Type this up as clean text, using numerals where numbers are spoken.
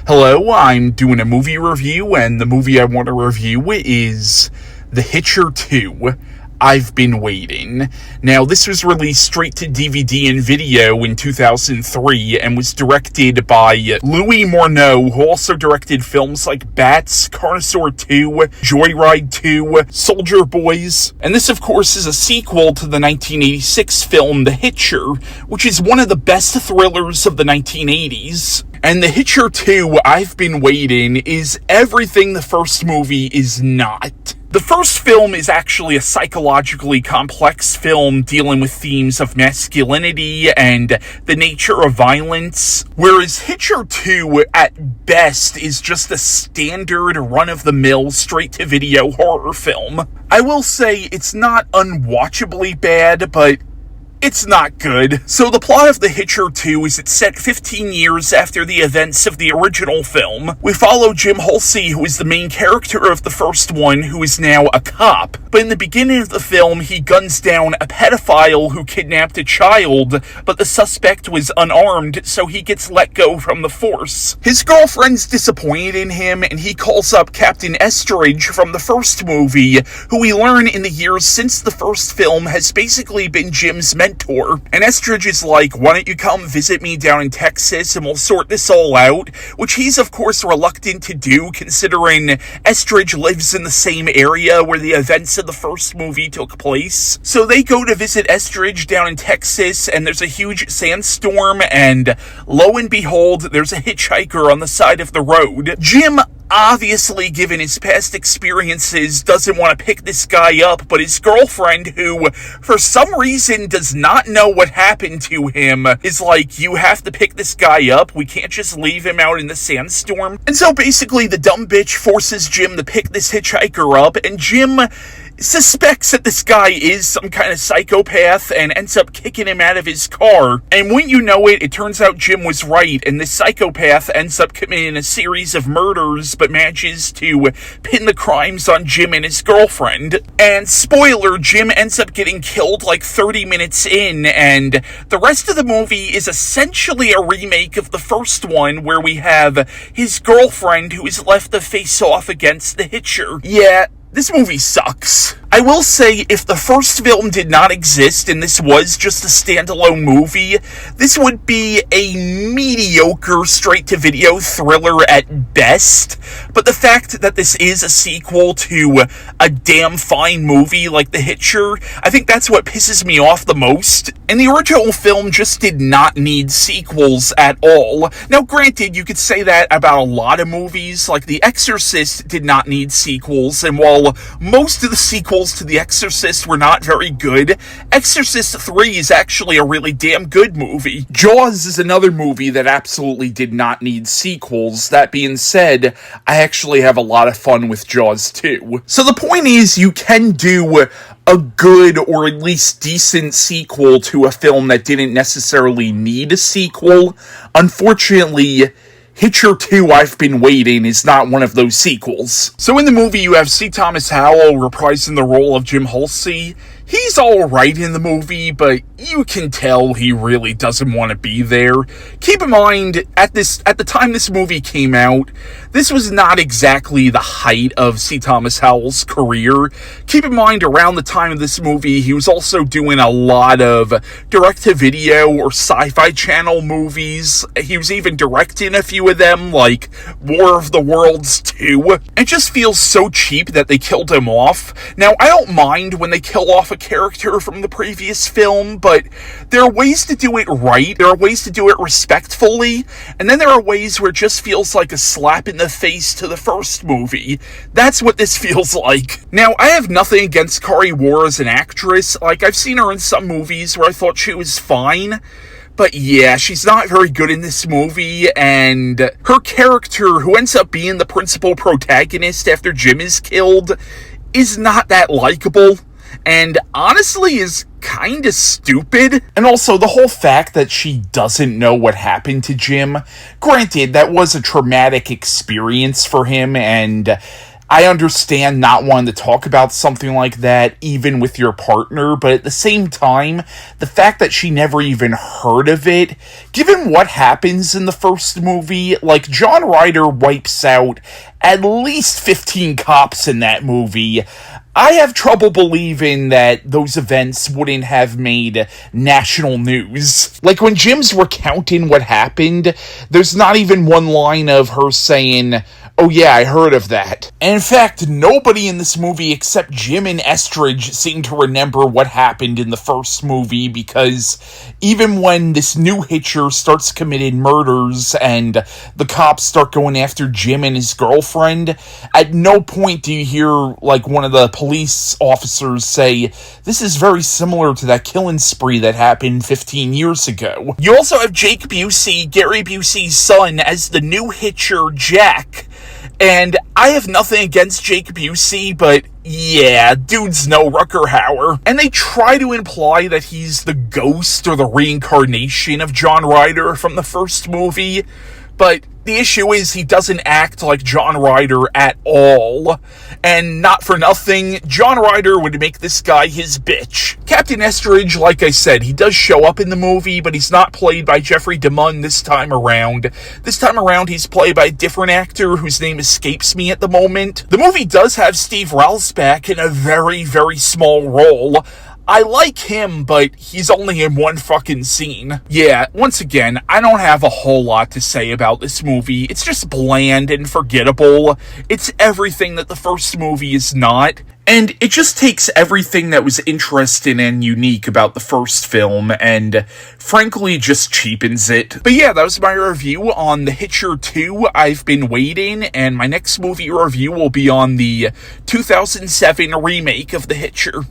Hello, I'm doing a movie review, and the movie I want to review is The Hitcher II. I've Been Waiting. Now, this was released straight to DVD and video in 2003 and was directed by Louis Morneau, who also directed films like Bats, Carnosaur 2, Joyride 2, Soldier Boys. And this, of course, is a sequel to the 1986 film The Hitcher, which is one of the best thrillers of the 1980s. And The Hitcher II, I've Been Waiting, is everything the first movie is not. The first film is actually a psychologically complex film dealing with themes of masculinity and the nature of violence, whereas Hitcher II, at best, is just a standard run-of-the-mill, straight-to-video horror film. I will say it's not unwatchably bad, but it's not good. So the plot of The Hitcher II is it's set 15 years after the events of the original film. We follow Jim Halsey, who is the main character of the first one, who is now a cop. But in the beginning of the film, he guns down a pedophile who kidnapped a child, but the suspect was unarmed, so he gets let go from the force. His girlfriend's disappointed in him, and he calls up Captain Estridge from the first movie, who we learn in the years since the first film has basically been Jim's mentor. And Estridge is like, why don't you come visit me down in Texas and we'll sort this all out, which he's of course reluctant to do, considering Estridge lives in the same area where the events of the first movie took place. So they go to visit Estridge down in Texas, and there's a huge sandstorm, and lo and behold, there's a hitchhiker on the side of the road. Jim, obviously, given his past experiences, doesn't want to pick this guy up, but his girlfriend, who for some reason does not know what happened to him, is like, you have to pick this guy up, we can't just leave him out in the sandstorm. And so basically the dumb bitch forces Jim to pick this hitchhiker up, and Jim suspects that this guy is some kind of psychopath and ends up kicking him out of his car. And when you know it, it turns out Jim was right, and this psychopath ends up committing a series of murders, but manages to pin the crimes on Jim and his girlfriend. And spoiler, Jim ends up getting killed like 30 minutes in, and the rest of the movie is essentially a remake of the first one, where we have his girlfriend who is left to face off against the Hitcher. Yeah, this movie sucks. I will say, if the first film did not exist and this was just a standalone movie, this would be a mediocre straight-to-video thriller at best. But the fact that this is a sequel to a damn fine movie like The Hitcher, I think that's what pisses me off the most. And the original film just did not need sequels at all. Now, granted, you could say that about a lot of movies, like The Exorcist did not need sequels, and while most of the sequels to The Exorcist were not very good, Exorcist 3 is actually a really damn good movie. Jaws is another movie that absolutely did not need sequels. That being said, I actually have a lot of fun with Jaws 2. So the point is, you can do a good or at least decent sequel to a film that didn't necessarily need a sequel. Unfortunately, Hitcher II, I've Been Waiting is not one of those sequels. So in the movie, you have C. Thomas Howell reprising the role of Jim Halsey. He's alright in the movie, but you can tell he really doesn't want to be there. Keep in mind, at the time this movie came out, this was not exactly the height of C. Thomas Howell's career. Keep in mind, around the time of this movie, he was also doing a lot of direct-to-video or sci-fi channel movies. He was even directing a few of them, like War of the Worlds 2. It just feels so cheap that they killed him off. Now, I don't mind when they kill off a character from the previous film, but there are ways to do it right, there are ways to do it respectfully, and then there are ways where it just feels like a slap in the face to the first movie. That's what this feels like. Now, I have nothing against Kari as an actress. Like, I've seen her in some movies where I thought she was fine, but yeah, she's not very good in this movie, and her character, who ends up being the principal protagonist after Jim is killed, is not that likable, and honestly is kinda stupid. And also, the whole fact that she doesn't know what happened to Jim. Granted, that was a traumatic experience for him, and I understand not wanting to talk about something like that, even with your partner, but at the same time, the fact that she never even heard of it, given what happens in the first movie, like, John Ryder wipes out at least 15 cops in that movie. I have trouble believing that those events wouldn't have made national news. Like, when Jim's recounting what happened, there's not even one line of her saying, "Oh yeah, I heard of that." And in fact, nobody in this movie except Jim and Estridge seem to remember what happened in the first movie, because even when this new Hitcher starts committing murders and the cops start going after Jim and his girlfriend, at no point do you hear, like, one of the police officers say, "This is very similar to that killing spree that happened 15 years ago." You also have Jake Busey, Gary Busey's son, as the new Hitcher, Jack. And I have nothing against Jake Busey, but yeah, dude's no Rutger Hauer. And they try to imply that he's the ghost or the reincarnation of John Ryder from the first movie, but the issue is he doesn't act like John Ryder at all. And not for nothing, John Ryder would make this guy his bitch. Captain Estridge, like I said, he does show up in the movie, but he's not played by Jeffrey DeMunn this time around. This time around, he's played by a different actor whose name escapes me at the moment. The movie does have Steve Railsback in a very, very small role. I like him, but he's only in one fucking scene. Yeah, once again, I don't have a whole lot to say about this movie. It's just bland and forgettable. It's everything that the first movie is not. And it just takes everything that was interesting and unique about the first film and, frankly, just cheapens it. But yeah, that was my review on The Hitcher II, I've Been Waiting, and my next movie review will be on the 2007 remake of The Hitcher.